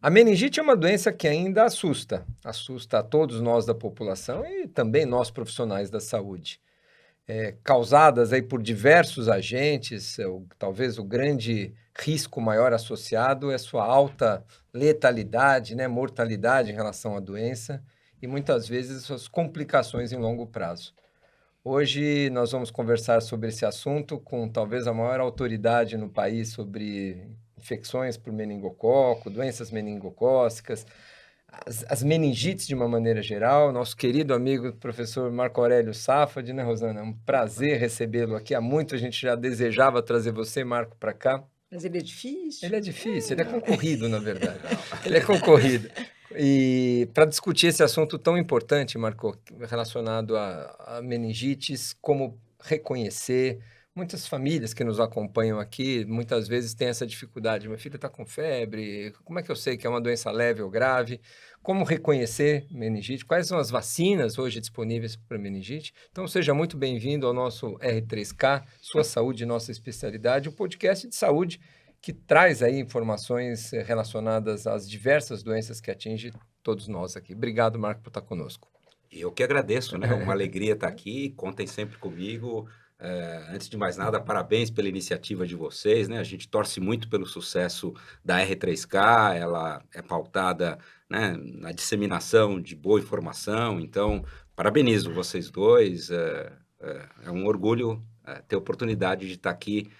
A meningite é uma doença que ainda assusta a todos nós da população e também nós profissionais da saúde. Causadas aí por diversos agentes, talvez o grande risco maior associado é sua alta letalidade, né, mortalidade em relação à doença e muitas vezes suas complicações em longo prazo. Hoje nós vamos conversar sobre esse assunto com talvez a maior autoridade no país sobre infecções por meningococo, doenças meningocócicas, as meningites de uma maneira geral. Nosso querido amigo professor Marco Aurélio Safadi, né, Rosana? É um prazer recebê-lo aqui. Há muito a gente já desejava trazer você, Marco, para cá. Mas ele é difícil? Ele é difícil, ele é Não. concorrido, na verdade. Não. Ele é concorrido. E para discutir esse assunto tão importante, Marco, relacionado a meningites, como reconhecer, muitas famílias que nos acompanham aqui, muitas vezes têm essa dificuldade. Minha filha está com febre, como é que eu sei que é uma doença leve ou grave? Como reconhecer meningite? Quais são as vacinas hoje disponíveis para meningite? Então, seja muito bem-vindo ao nosso R3K, Sua Saúde, Nossa Especialidade, o podcast de saúde que traz aí informações relacionadas às diversas doenças que atingem todos nós aqui. Obrigado, Marco, por estar conosco. Eu que agradeço, né? Uma alegria estar aqui, contem sempre comigo. Antes de mais nada, parabéns pela iniciativa de vocês, né? A gente torce muito pelo sucesso da R3K, ela é pautada, né, na disseminação de boa informação, então parabenizo vocês dois, é um orgulho ter a oportunidade de estar aqui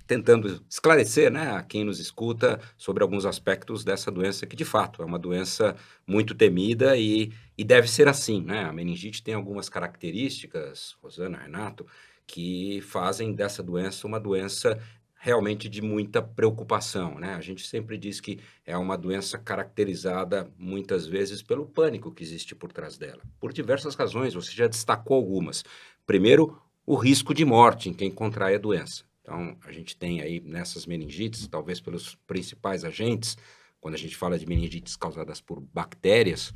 tentando esclarecer, né, a quem nos escuta sobre alguns aspectos dessa doença que de fato é uma doença muito temida e deve ser assim, né? A meningite tem algumas características, Rosana, Renato, que fazem dessa doença uma doença realmente de muita preocupação, né? A gente sempre diz que é uma doença caracterizada muitas vezes pelo pânico que existe por trás dela, por diversas razões, você já destacou algumas. Primeiro, o risco de morte em quem contrai a doença. Então, a gente tem aí nessas meningites, talvez pelos principais agentes, quando a gente fala de meningites causadas por bactérias,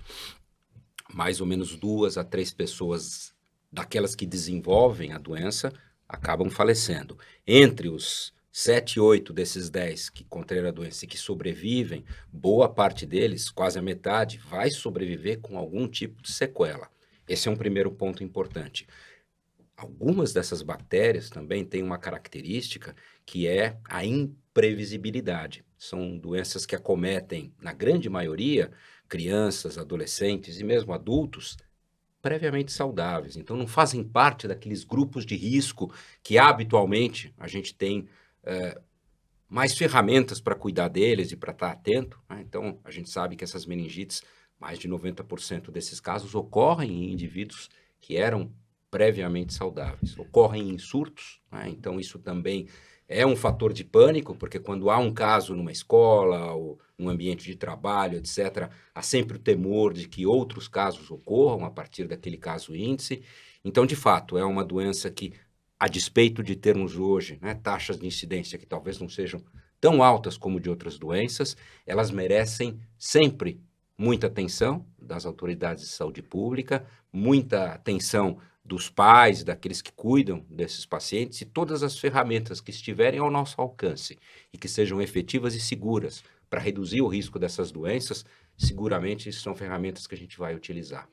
mais ou menos 2 a 3 pessoas daquelas que desenvolvem a doença acabam falecendo. Entre os 7, 8 desses 10 que contraíram a doença e que sobrevivem, boa parte deles, quase a metade, vai sobreviver com algum tipo de sequela. Esse é um primeiro ponto importante. Algumas dessas bactérias também têm uma característica que é a imprevisibilidade. São doenças que acometem, na grande maioria, crianças, adolescentes e mesmo adultos previamente saudáveis. Então, não fazem parte daqueles grupos de risco que habitualmente a gente tem mais ferramentas para cuidar deles e para estar atento, né? Então, a gente sabe que essas meningites, mais de 90% desses casos ocorrem em indivíduos que eram previamente saudáveis. Ocorrem em surtos, né? Então isso também é um fator de pânico, porque quando há um caso numa escola ou num ambiente de trabalho, etc., há sempre o temor de que outros casos ocorram a partir daquele caso índice. Então, de fato, é uma doença que, a despeito de termos hoje, né, taxas de incidência que talvez não sejam tão altas como de outras doenças, elas merecem sempre muita atenção das autoridades de saúde pública, muita atenção dos pais, daqueles que cuidam desses pacientes e todas as ferramentas que estiverem ao nosso alcance e que sejam efetivas e seguras para reduzir o risco dessas doenças, seguramente são ferramentas que a gente vai utilizar.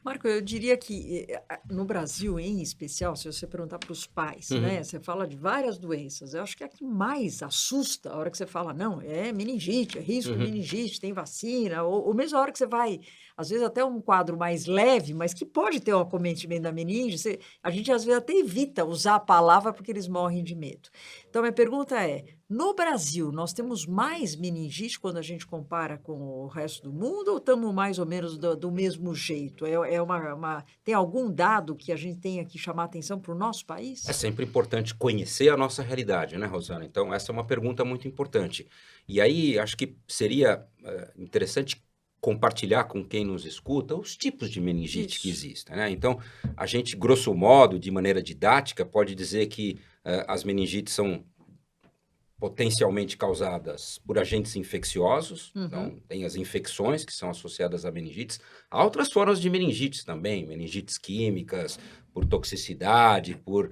Marco, eu diria que no Brasil, em especial, se você perguntar para os pais, né? Você fala de várias doenças. Eu acho que a que mais assusta a hora que você fala, não, é meningite, é risco de meningite, tem vacina, ou mesmo a hora que você vai, às vezes até um quadro mais leve, mas que pode ter o acometimento da meningite, a gente às vezes até evita usar a palavra porque eles morrem de medo. Então, minha pergunta é, no Brasil, nós temos mais meningite quando a gente compara com o resto do mundo ou estamos mais ou menos do mesmo jeito? Tem algum dado que a gente tenha que chamar atenção para o nosso país? É sempre importante conhecer a nossa realidade, né, Rosana? Então, essa é uma pergunta muito importante. E aí, acho que seria interessante compartilhar com quem nos escuta os tipos de meningite que Isso. existem, né? Então, a gente, grosso modo, de maneira didática, pode dizer que as meningites são potencialmente causadas por agentes infecciosos. Então, tem as infecções que são associadas a meningites. Há outras formas de meningites também, meningites químicas, por toxicidade, por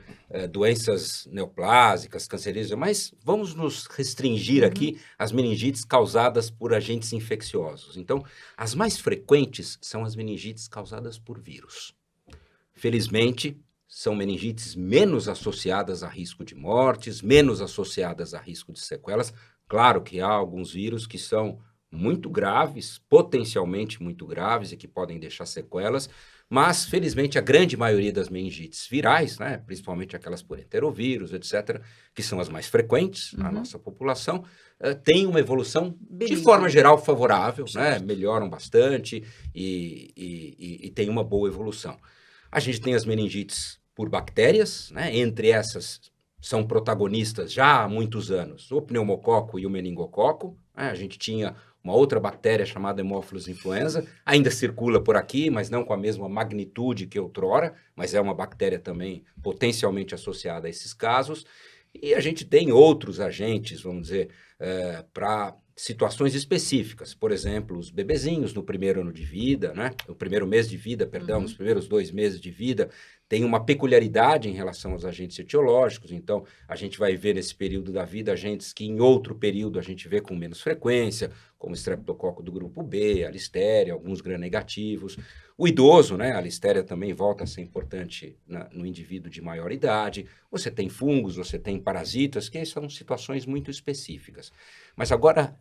doenças neoplásicas, cancerígenas, mas vamos nos restringir aqui às meningites causadas por agentes infecciosos. Então, as mais frequentes são as meningites causadas por vírus. Felizmente, são meningites menos associadas a risco de mortes, menos associadas a risco de sequelas. Claro que há alguns vírus que são muito graves, potencialmente muito graves e que podem deixar sequelas, mas, felizmente, a grande maioria das meningites virais, né, principalmente aquelas por enterovírus, etc., que são as mais frequentes na nossa população, tem uma evolução, de forma geral, favorável, né, melhoram bastante e tem uma boa evolução. A gente tem as meningites por bactérias, né, entre essas são protagonistas já há muitos anos o pneumococo e o meningococo, né, a gente tinha uma outra bactéria chamada Haemophilus influenza, ainda circula por aqui, mas não com a mesma magnitude que outrora, mas é uma bactéria também potencialmente associada a esses casos. E a gente tem outros agentes, vamos dizer, para situações específicas. Por exemplo, os bebezinhos no primeiro ano de vida, né? No primeiro mês de vida, perdão, nos primeiros 2 meses de vida, tem uma peculiaridade em relação aos agentes etiológicos. Então, a gente vai ver nesse período da vida agentes que em outro período a gente vê com menos frequência, como o estreptococo do grupo B, a listéria, alguns gram-negativos. O idoso, né? A listéria também volta a ser importante no indivíduo de maior idade. Você tem fungos, você tem parasitas, que são situações muito específicas. Mas agora,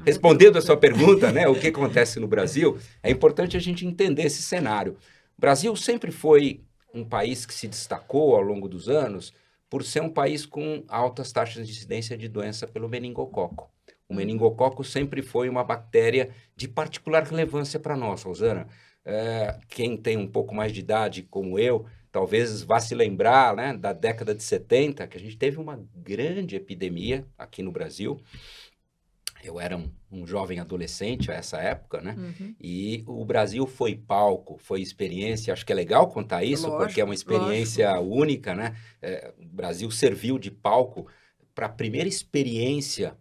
respondendo a sua pergunta, né? O que acontece no Brasil, é importante a gente entender esse cenário. O Brasil sempre foi um país que se destacou ao longo dos anos por ser um país com altas taxas de incidência de doença pelo meningococo. O meningococo sempre foi uma bactéria de particular relevância para nós, Rosana. Quem tem um pouco mais de idade, como eu, talvez vá se lembrar, né, da década de 70, que a gente teve uma grande epidemia aqui no Brasil. Eu era um jovem adolescente a essa época, né? E o Brasil foi palco, foi experiência. Acho que é legal contar isso, porque é uma experiência única, né? O Brasil serviu de palco para a primeira experiência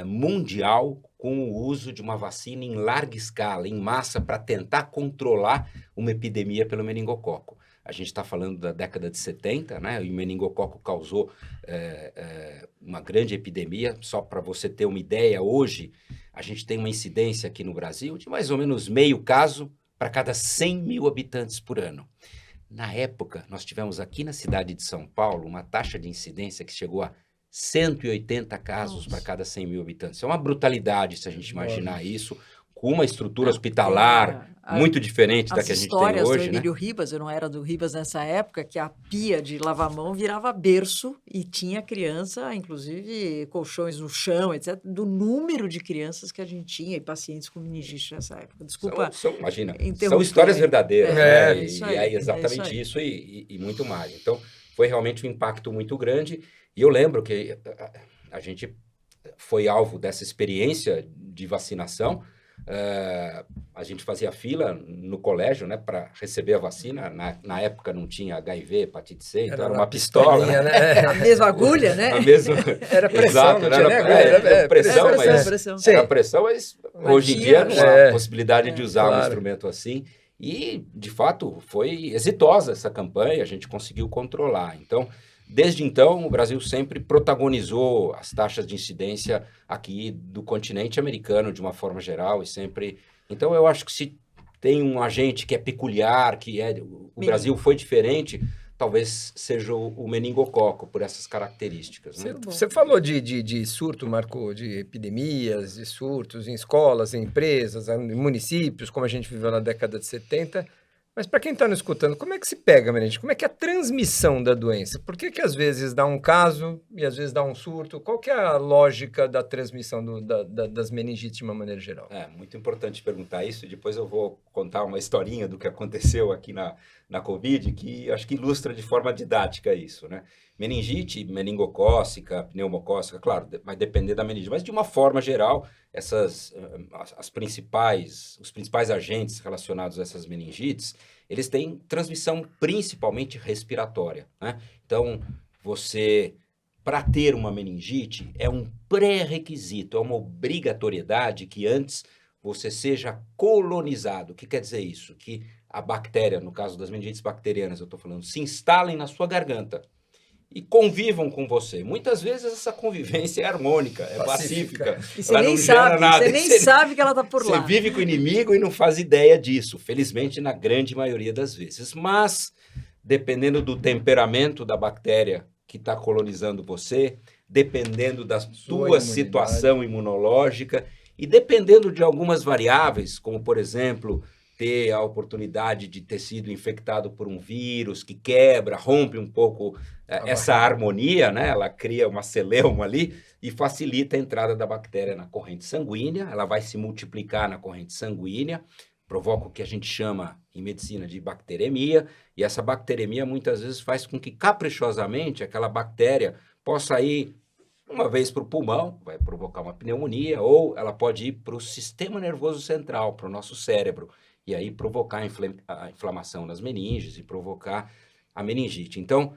mundial com o uso de uma vacina em larga escala, em massa, para tentar controlar uma epidemia pelo meningococo. A gente está falando da década de 70, né? E o meningococo causou uma grande epidemia. Só para você ter uma ideia, hoje a gente tem uma incidência aqui no Brasil de mais ou menos meio caso para cada 100 mil habitantes por ano. Na época, nós tivemos aqui na cidade de São Paulo uma taxa de incidência que chegou a 180 casos para cada 100 mil habitantes. É uma brutalidade se a gente imaginar isso, com uma estrutura hospitalar muito diferente da que a gente tem hoje. As histórias do Emílio Ribas, eu não era do Ribas nessa época, que a pia de lavar mão virava berço e tinha criança, inclusive colchões no chão, etc., do número de crianças que a gente tinha e pacientes com meningite nessa época. Desculpa. Imagina, são histórias verdadeiras, né? E é exatamente isso e muito mais. Então, foi realmente um impacto muito grande. E eu lembro que a gente foi alvo dessa experiência de vacinação. A gente fazia fila no colégio, né, para receber a vacina. Na época não tinha HIV, hepatite C, então era uma pistola, né? A mesma agulha, né? A mesma... Era pressão, exato, não tinha era pressão, mas pressão. era pressão, mas hoje em dia não há possibilidade de usar um instrumento assim. E, de fato, foi exitosa essa campanha, a gente conseguiu controlar. Então, desde então, o Brasil sempre protagonizou as taxas de incidência aqui do continente americano, de uma forma geral, e sempre... Então, eu acho que se tem um agente que é peculiar, o Brasil foi diferente, talvez seja o meningococo, por essas características. Né? Você falou de surto, Marco, de epidemias, de surtos em escolas, em empresas, em municípios, como a gente viveu na década de 70... Mas para quem está nos escutando, como é que se pega, meningite? Como é que é a transmissão da doença? Por que às vezes dá um caso e às vezes dá um surto? Qual que é a lógica da transmissão das meningites de uma maneira geral? É muito importante perguntar isso. Depois eu vou contar uma historinha do que aconteceu aqui na Covid, que acho que ilustra de forma didática isso, né? Meningite, meningocócica, pneumocócica, claro, vai depender da meningite, mas de uma forma geral, os principais agentes relacionados a essas meningites, eles têm transmissão principalmente respiratória, né? Então, para ter uma meningite, é um pré-requisito, é uma obrigatoriedade que antes você seja colonizado. O que quer dizer isso? Que a bactéria, no caso das meningites bacterianas, eu estou falando, se instalem na sua garganta e convivam com você. Muitas vezes essa convivência é harmônica, é pacífica. E você Ela nem não gera sabe, nada. você nem sabe que ela está por Você lá. vive com o inimigo e não faz ideia disso, felizmente na grande maioria das vezes. Mas, dependendo do temperamento da bactéria que está colonizando você, dependendo da tua situação imunológica e dependendo de algumas variáveis, como, por exemplo, ter a oportunidade de ter sido infectado por um vírus que quebra, rompe um pouco essa harmonia, né? Ela cria uma celeuma ali e facilita a entrada da bactéria na corrente sanguínea, ela vai se multiplicar na corrente sanguínea, provoca o que a gente chama em medicina de bacteremia, e essa bacteremia muitas vezes faz com que caprichosamente aquela bactéria possa ir uma vez para o pulmão, vai provocar uma pneumonia, ou ela pode ir para o sistema nervoso central, para o nosso cérebro, e aí provocar a inflamação nas meninges e provocar a meningite. Então,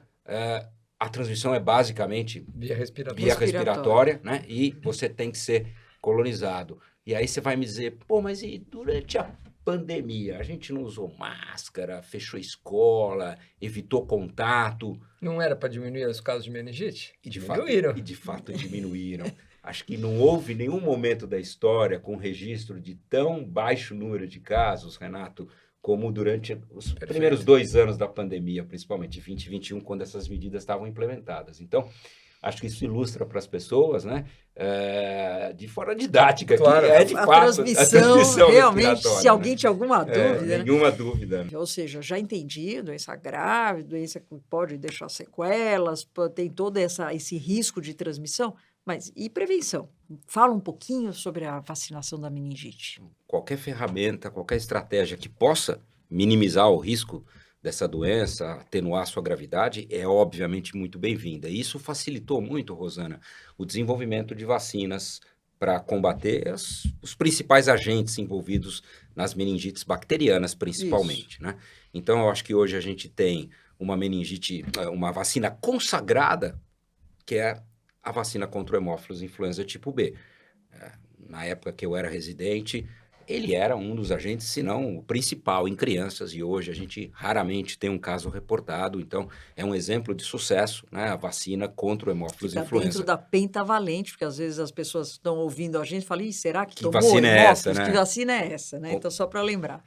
a transmissão é basicamente via respiratória, né? E você tem que ser colonizado. E aí você vai me dizer, pô, mas e durante a pandemia? A gente não usou máscara, fechou escola, evitou contato. Não era para diminuir os casos de meningite? E de fato diminuíram. Acho que não houve nenhum momento da história com registro de tão baixo número de casos, Renato, como durante os primeiros 2 anos da pandemia, principalmente 2021, quando essas medidas estavam implementadas. Então, acho que isso ilustra para as pessoas, né, de forma didática, claro, que de fato a transmissão realmente, se alguém tinha alguma dúvida. Nenhuma dúvida. Ou seja, já entendi, doença grave, doença que pode deixar sequelas, tem todo esse risco de transmissão, mas e prevenção? Fala um pouquinho sobre a vacinação da meningite. Qualquer ferramenta, qualquer estratégia que possa minimizar o risco dessa doença, atenuar sua gravidade, é obviamente muito bem-vinda. E isso facilitou muito, Rosana, o desenvolvimento de vacinas para combater os principais agentes envolvidos nas meningites bacterianas, principalmente, né? Então, eu acho que hoje a gente tem uma meningite, uma vacina consagrada, que é a vacina contra o hemófilos influenza tipo B. Na época que eu era residente, ele era um dos agentes, se não o principal, em crianças, e hoje a gente raramente tem um caso reportado, então é um exemplo de sucesso, né? A vacina contra o hemófilos influenza. Dentro da pentavalente, porque às vezes as pessoas estão ouvindo a gente e falam, será que tomou vacina é essa, né? Que vacina é essa, né? Então, só para lembrar.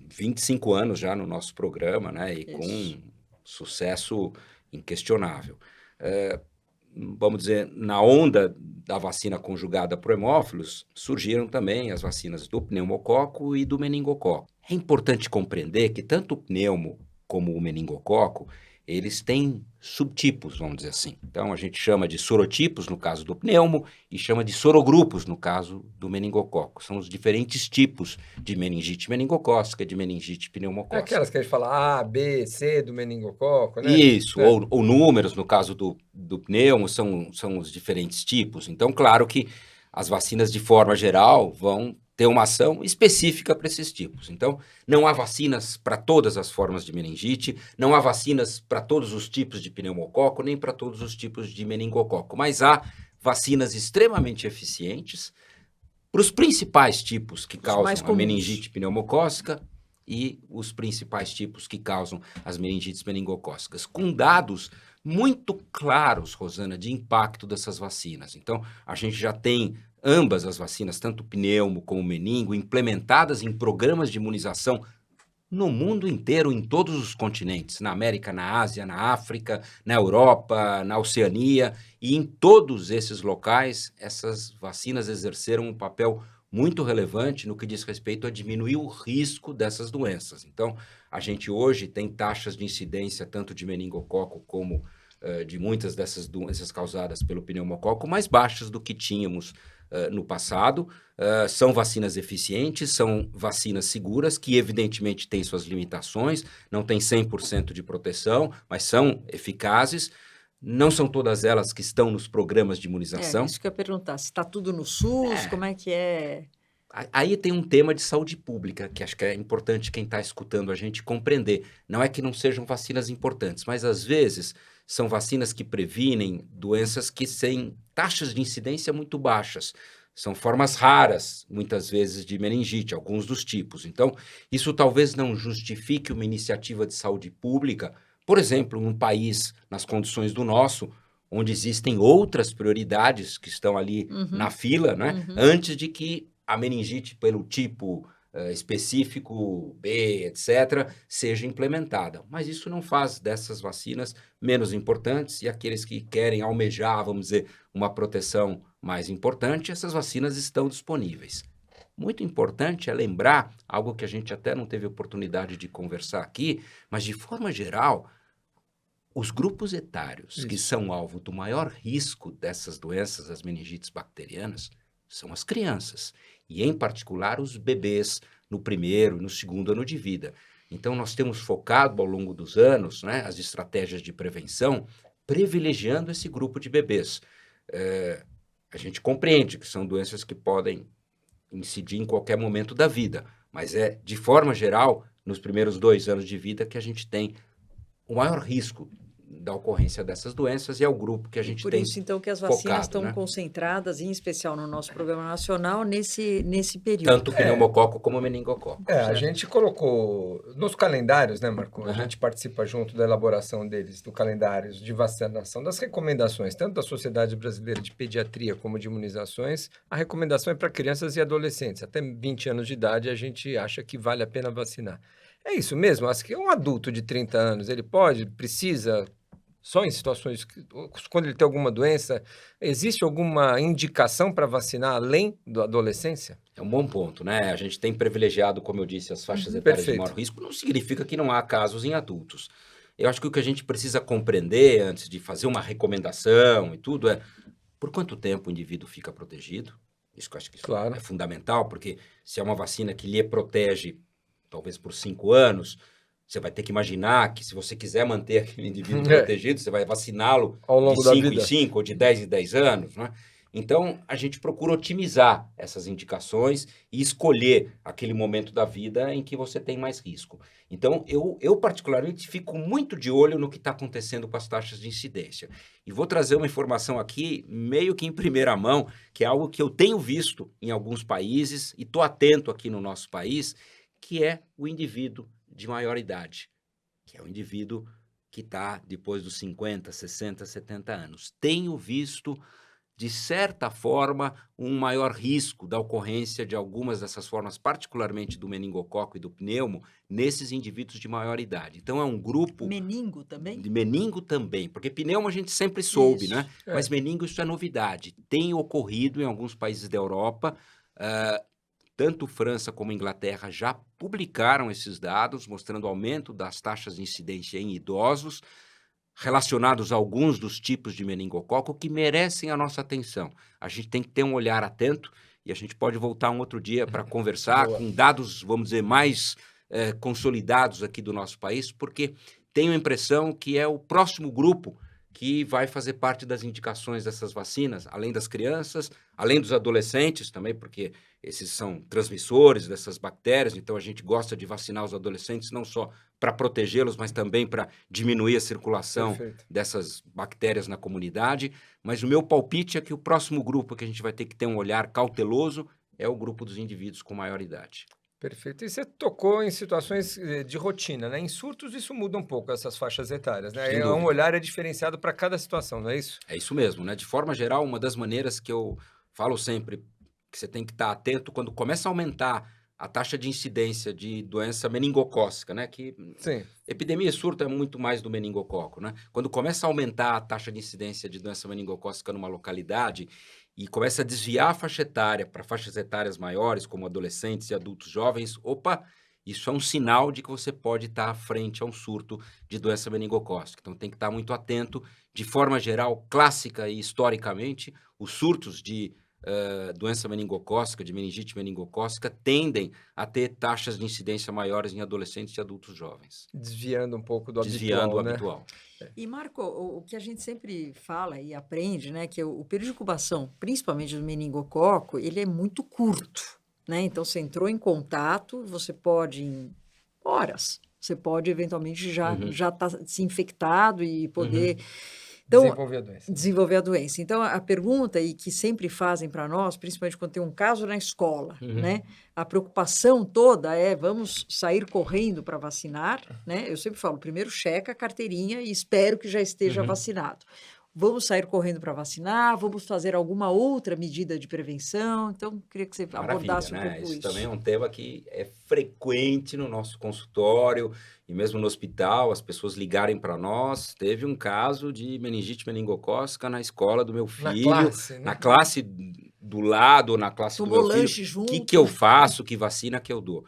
25 anos já no nosso programa, né? E Isso. com sucesso inquestionável. Vamos dizer, na onda da vacina conjugada para o hemófilos, surgiram também as vacinas do pneumococo e do meningococo. É importante compreender que tanto o pneumo como o meningococo, eles têm subtipos, vamos dizer assim. Então, a gente chama de sorotipos, no caso do pneumo, e chama de sorogrupos, no caso do meningococo. São os diferentes tipos de meningite meningocócica, de meningite pneumocócica. Aquelas que a gente fala A, B, C do meningococo, né? Isso, ou números, no caso do pneumo, são os diferentes tipos. Então, claro que as vacinas, de forma geral, vão ter uma ação específica para esses tipos. Então, não há vacinas para todas as formas de meningite, não há vacinas para todos os tipos de pneumococo, nem para todos os tipos de meningococo, mas há vacinas extremamente eficientes para os principais tipos que causam a meningite pneumocócica e os principais tipos que causam as meningites meningocócicas, com dados muito claros, Rosana, de impacto dessas vacinas. Então, a gente já tem ambas as vacinas, tanto o pneumo como o meningo, implementadas em programas de imunização no mundo inteiro, em todos os continentes, na América, na Ásia, na África, na Europa, na Oceania, e em todos esses locais, essas vacinas exerceram um papel muito relevante no que diz respeito a diminuir o risco dessas doenças. Então, a gente hoje tem taxas de incidência tanto de meningococo como de muitas dessas doenças causadas pelo pneumococo mais baixas do que tínhamos no passado. São vacinas eficientes, são vacinas seguras, que evidentemente têm suas limitações, não tem 100% de proteção, mas são eficazes. Não são todas elas que estão nos programas de imunização. Isso que eu ia perguntar, se está tudo no SUS, como é que é? Aí tem um tema de saúde pública, que acho que é importante quem está escutando a gente compreender. Não é que não sejam vacinas importantes, mas às vezes são vacinas que previnem doenças que têm taxas de incidência muito baixas. São formas raras, muitas vezes, de meningite, alguns dos tipos. Então, isso talvez não justifique uma iniciativa de saúde pública, por exemplo, num país nas condições do nosso, onde existem outras prioridades que estão ali na fila, né? Antes de que a meningite, pelo tipo específico B, etc., seja implementada. Mas isso não faz dessas vacinas menos importantes, e aqueles que querem almejar, vamos dizer, uma proteção mais importante, essas vacinas estão disponíveis. Muito importante é lembrar algo que a gente até não teve oportunidade de conversar aqui, mas de forma geral, os grupos etários que são alvo do maior risco dessas doenças, as meningites bacterianas, são as crianças, e em particular os bebês no primeiro e no segundo ano de vida. Então nós temos focado ao longo dos anos, né, as estratégias de prevenção, privilegiando esse grupo de bebês. A gente compreende que são doenças que podem incidir em qualquer momento da vida, mas de forma geral, nos primeiros 2 anos de vida que a gente tem o maior risco da ocorrência dessas doenças, e é o grupo que a gente Por tem isso, então, que as vacinas focado, estão né? concentradas, em especial no nosso Programa Nacional, nesse período. Tanto o pneumococo como o meningococo. A certo? gente colocou nos calendários, né, Marco? A Aham. gente participa junto da elaboração deles, do calendário de vacinação, das recomendações, tanto da Sociedade Brasileira de Pediatria como de imunizações. A recomendação é para crianças e adolescentes. Até 20 anos de idade, a gente acha que vale a pena vacinar. É isso mesmo? Acho que um adulto de 30 anos, ele precisa, só em situações, quando ele tem alguma doença, existe alguma indicação para vacinar além da adolescência? É um bom ponto, né? A gente tem privilegiado, como eu disse, as faixas etárias de Perfeito. maior risco, não significa que não há casos em adultos. Eu acho que o que a gente precisa compreender antes de fazer uma recomendação e tudo por quanto tempo o indivíduo fica protegido. Isso que eu acho que Claro. é fundamental, porque se é uma vacina que lhe protege, talvez por 5 anos, você vai ter que imaginar que se você quiser manter aquele indivíduo protegido, você vai vaciná-lo Ao longo de da 5 em vida. 5 ou de 10 em 10 anos, né? Então, a gente procura otimizar essas indicações e escolher aquele momento da vida em que você tem mais risco. Então, eu particularmente fico muito de olho no que está acontecendo com as taxas de incidência. E vou trazer uma informação aqui, meio que em primeira mão, que é algo que eu tenho visto em alguns países e estou atento aqui no nosso país, que é o indivíduo de maior idade, que é o indivíduo que está depois dos 50, 60, 70 anos. Tenho visto, de certa forma, um maior risco da ocorrência de algumas dessas formas, particularmente do meningococo e do pneumo, nesses indivíduos de maior idade. Então, é um grupo... Meningo também? De meningo também, porque pneumo a gente sempre soube, Isso. né? Mas meningo, isso é novidade. Tem ocorrido em alguns países da Europa, tanto França como Inglaterra já publicaram esses dados, mostrando aumento das taxas de incidência em idosos, relacionados a alguns dos tipos de meningococo que merecem a nossa atenção. A gente tem que ter um olhar atento, e a gente pode voltar um outro dia para conversar Boa. com dados, vamos dizer, mais consolidados aqui do nosso país, porque tenho a impressão que é o próximo grupo que vai fazer parte das indicações dessas vacinas, além das crianças, além dos adolescentes também, porque esses são transmissores dessas bactérias, então a gente gosta de vacinar os adolescentes não só para protegê-los, mas também para diminuir a circulação Perfeito. dessas bactérias na comunidade. Mas o meu palpite é que o próximo grupo que a gente vai ter que ter um olhar cauteloso é o grupo dos indivíduos com maior idade. Perfeito. E você tocou em situações de rotina, né? Em surtos isso muda um pouco, essas faixas etárias, né? Sem Um dúvida. olhar diferenciado para cada situação, não é isso? É isso mesmo, né? De forma geral, uma das maneiras que eu falo sempre que você tem que estar atento quando começa a aumentar a taxa de incidência de doença meningocócica, né? Que Sim. epidemia e surto é muito mais do meningococo, né? Quando começa a aumentar a taxa de incidência de doença meningocócica numa localidade e começa a desviar a faixa etária para faixas etárias maiores, como adolescentes e adultos jovens, opa, isso é um sinal de que você pode estar à frente a um surto de doença meningocócica. Então tem que estar muito atento. De forma geral, clássica e historicamente, os surtos de doença meningocócica, de meningite meningocócica, tendem a ter taxas de incidência maiores em adolescentes e adultos jovens. Desviando um pouco do Desviando habitual, o né? habitual. E, Marco, o que a gente sempre fala e aprende, né, que o período de incubação, principalmente do meningococo, ele é muito curto, né? Então, você entrou em contato, você pode, em horas, você pode eventualmente já estar se infectado e poder Então, Desenvolver a doença. desenvolver a doença. Então, a pergunta, e que sempre fazem para nós, principalmente quando tem um caso na escola, né? A preocupação toda é, vamos sair correndo para vacinar, né? Eu sempre falo, primeiro checa a carteirinha e espero que já esteja vacinado. Vamos sair correndo para vacinar, vamos fazer alguma outra medida de prevenção. Então, queria que você abordasse um pouco Isso isso. também é um tema que é frequente no nosso consultório e mesmo no hospital, as pessoas ligarem para nós. Teve um caso de meningite meningocócica na escola do meu Na filho, classe, né? na classe do lado, na classe do Tomou meu filho. lanche O junto. que eu faço, que vacina que eu dou?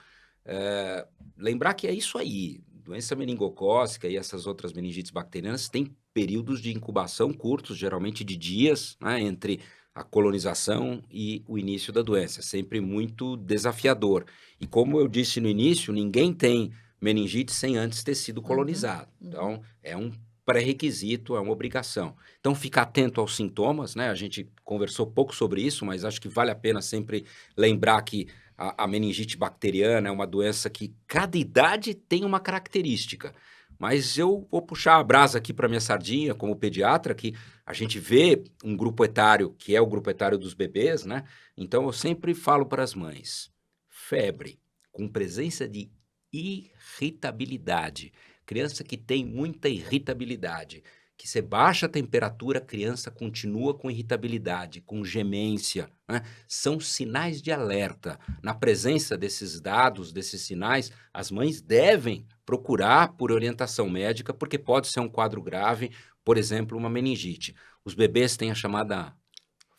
Lembrar que é isso aí. Doença meningocócica e essas outras meningites bacterianas têm períodos de incubação curtos, geralmente de dias, né, entre a colonização e o início da doença. É sempre muito desafiador. E como eu disse no início, ninguém tem meningite sem antes ter sido colonizado. Então, é um pré-requisito, é uma obrigação. Então, ficar atento aos sintomas, né? A gente conversou pouco sobre isso, mas acho que vale a pena sempre lembrar que a meningite bacteriana é uma doença que cada idade tem uma característica. Mas eu vou puxar a brasa aqui para minha sardinha, como pediatra, que a gente vê um grupo etário, que é o grupo etário dos bebês, né? Então, eu sempre falo para as mães, febre, com presença de irritabilidade. Criança que tem muita irritabilidade, que você baixa a temperatura, a criança continua com irritabilidade, com gemência, né? São sinais de alerta. Na presença desses dados, desses sinais, as mães devem procurar por orientação médica, porque pode ser um quadro grave, por exemplo, uma meningite. Os bebês têm a chamada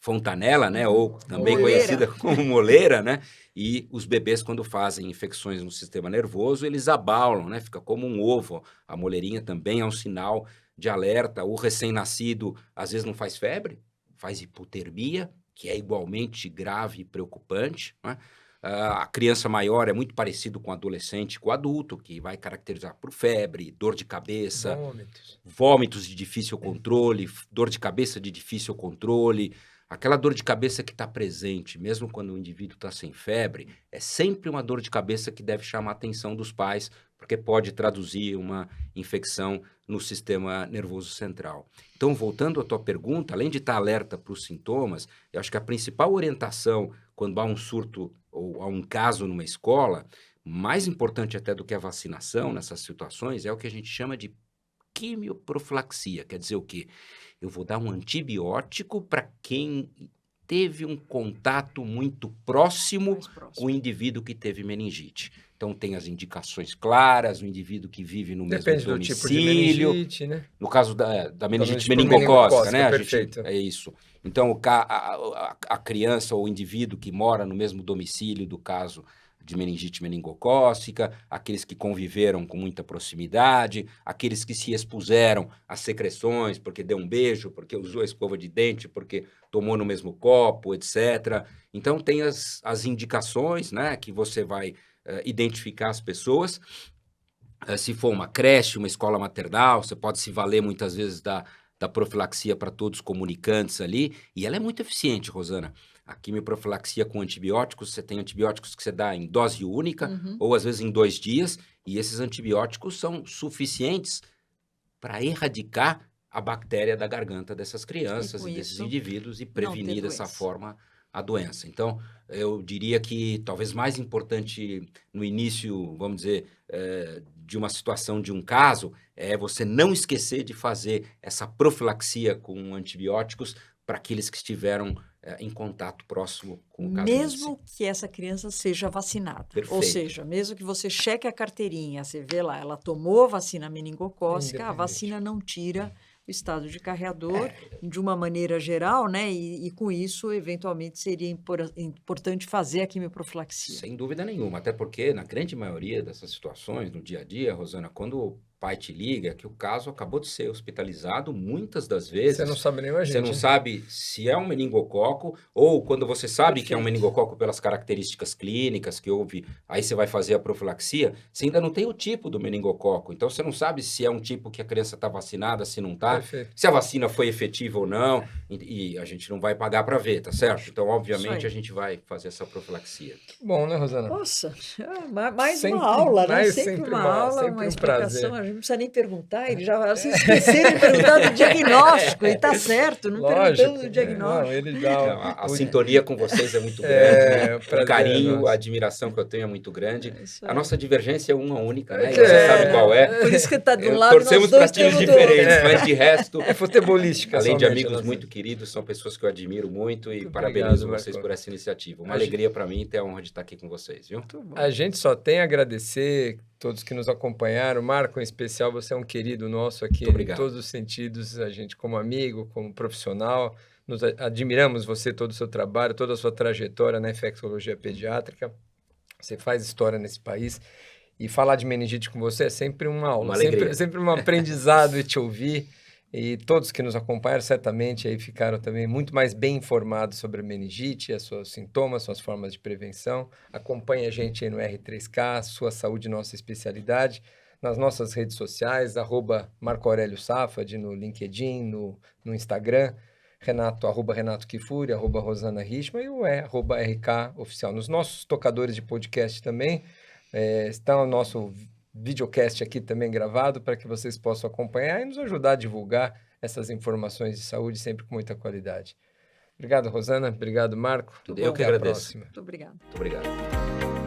fontanela, né, ou também Moleira. conhecida como moleira, né? E os bebês, quando fazem infecções no sistema nervoso, eles abalam, né? Fica como um ovo. A moleirinha também é um sinal de alerta. O recém-nascido, às vezes, não faz febre, faz hipotermia, que é igualmente grave e preocupante, né? A criança maior é muito parecido com o adolescente, com o adulto, que vai caracterizar por febre, dor de cabeça, vômitos de difícil controle, dor de cabeça de difícil controle. Aquela dor de cabeça que está presente, mesmo quando o indivíduo está sem febre, é sempre uma dor de cabeça que deve chamar a atenção dos pais, porque pode traduzir uma infecção no sistema nervoso central. Então, voltando à tua pergunta, além de estar alerta para os sintomas, eu acho que a principal orientação quando há um surto ou há um caso numa escola, mais importante até do que a vacinação nessas situações, é o que a gente chama de quimioprofilaxia. Quer dizer o quê? Eu vou dar um antibiótico para quem teve um contato muito próximo com o indivíduo que teve meningite. Então, tem as indicações claras, o indivíduo que vive no mesmo domicílio. Depende do tipo de meningite, né? No caso da meningite meningocócica, meningocócica, né? Perfeito. É isso. Então, a criança ou o indivíduo que mora no mesmo domicílio do caso de meningite meningocócica, aqueles que conviveram com muita proximidade, aqueles que se expuseram a secreções porque deu um beijo, porque usou a escova de dente, porque tomou no mesmo copo, etc. Então, tem as indicações, né, que você vai identificar as pessoas. Se for uma creche, uma escola maternal, você pode se valer muitas vezes da profilaxia para todos os comunicantes ali, e ela é muito eficiente, Rosana. A quimioprofilaxia com antibióticos, você tem antibióticos que você dá em dose única, ou às vezes em 2 dias, e esses antibióticos são suficientes para erradicar a bactéria da garganta dessas crianças e desses indivíduos e prevenir dessa forma a doença. Então, eu diria que talvez mais importante no início, vamos dizer, de uma situação, de um caso, é você não esquecer de fazer essa profilaxia com antibióticos para aqueles que estiveram em contato próximo com o caso. Mesmo que essa criança seja vacinada. Perfeito. Ou seja, mesmo que você cheque a carteirinha, você vê lá, ela tomou a vacina meningocócica, a vacina não tira o estado de carreador de uma maneira geral, né? E com isso, eventualmente, seria importante fazer a quimioprofilaxia. Sem dúvida nenhuma, até porque na grande maioria dessas situações, no dia a dia, Rosana, quando o pai te liga que o caso acabou de ser hospitalizado, muitas das vezes... Você não sabe nem o agente. Você não sabe se é um meningococo, ou quando você sabe que é um meningococo pelas características clínicas que houve, aí você vai fazer a profilaxia, você ainda não tem o tipo do meningococo, então você não sabe se é um tipo que a criança está vacinada, se não está, se a vacina foi efetiva ou não. E a gente não vai pagar para ver, tá certo? Então, obviamente, Isso a aí. gente vai fazer essa profilaxia. Bom, né, Rosana? Nossa, mais Sempre- uma aula, né? mais Sempre sempre uma uma- aula, sempre uma um explicação. prazer. A gente não precisa nem perguntar, ele já se esqueceu de perguntar do diagnóstico, e tá certo, não perguntamos Lógico. do Não, diagnóstico. ele dá Não, a o- sintonia com vocês é muito grande, né? o prazer O carinho, nosso. a admiração que eu tenho é muito grande. É isso A aí. nossa divergência é uma única, né? E É, você sabe qual é. Por isso que tá de um lado e nós Torcemos dois para times temos do outro. diferentes, mas de resto, É futebolística além de somente, amigos nossa. muito queridos, são pessoas que eu admiro muito e Muito parabenizo obrigado, vocês Marco. por essa iniciativa. Uma A gente- alegria para mim ter a honra de estar aqui com vocês, viu? Muito bom. A gente só tem a agradecer todos que nos acompanharam. Marco, em especial, você é um querido nosso aqui Muito obrigado. em todos os sentidos. A gente, como amigo, como profissional, admiramos você, todo o seu trabalho, toda a sua trajetória na infectologia pediátrica. Você faz história nesse país. E falar de meningite com você é sempre uma aula, Uma alegria. sempre um aprendizado e te ouvir. E todos que nos acompanharam certamente aí ficaram também muito mais bem informados sobre a meningite, os seus sintomas, suas formas de prevenção. Acompanhe a gente aí no R3K, Sua Saúde, Nossa Especialidade, nas nossas redes sociais, @MarcoAurélio Safad, no LinkedIn, no Instagram, @Renato Kifuri, @Rosana Richman e o @RK Oficial. Nos nossos tocadores de podcast também, está o nosso videocast aqui também gravado para que vocês possam acompanhar e nos ajudar a divulgar essas informações de saúde sempre com muita qualidade. Obrigado, Rosana. Obrigado, Marco. Eu que Até a agradeço. próxima. Muito obrigada. Muito obrigado.